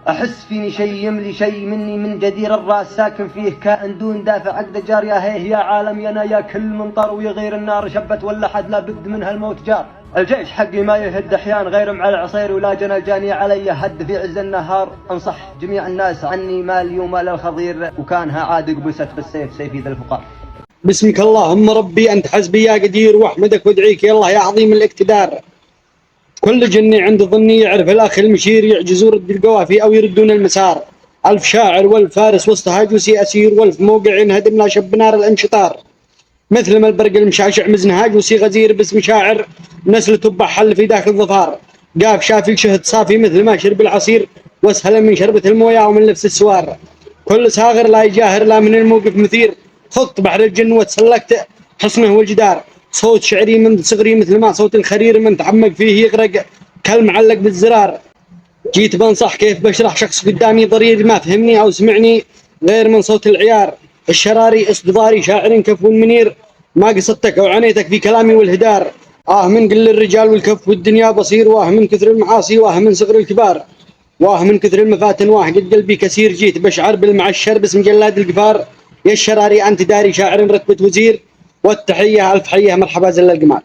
أحس فيني شي يملي شي مني من جدير الراس ساكن فيه كائن دون دافع عقد جار يا هيه يا عالم ينا يا كل من طروي غير النار شبت ولا حد لا بد منها الموت جار. الجيش حقي ما يهد أحيان غير مع العصير ولا جنى الجاني علي هد في عز النهار. أنصح جميع الناس عني مالي ومال الخضير وكانها عاد قبست بالسيف سيفي ذا الفقار. باسمك اللهم ربي أنت حسبي يا قدير واحمدك وادعيك يا الله يا عظيم الاقتدار. كل جني عند ظني يعرف الأخ المشير يعجزوا رد القوافي أو يردون المسار. ألف شاعر والف فارس وسط هاجوسي أسير والف موقع انهدم لا شب نار الانشطار. مثل ما البرق المشعشع مزن هاجوسي غزير باسم شاعر نسل تبع حل في داخل الظفار. قاف شافي شهد صافي مثل ما شرب العصير واسهل من شربة المويه ومن لبس السوار. كل ساغر لا يجاهر لا من الموقف مثير خط بحر الجن وتسلقت حصنه والجدار. صوت شعري من صغري مثل ما صوت الخرير من تعمق فيه يغرق كالمعلق بالزرار. جيت بنصح كيف بشرح شخص قدامي ضرير ما فهمني أو سمعني غير من صوت العيار. الشراري اصطداري شاعر كفو منير ما قصدتك أو عنيتك في كلامي والهدار. من قل الرجال والكف والدنيا بصير من كثر المعاصي من صغر الكبار من كثر المفاتن قد قلبي كثير جيت بشعر بالمعشر باسم جلاد القفار. يا الشراري أنت داري شاعر رتبة وزير والتحية ألف حية مرحبا زل القمار.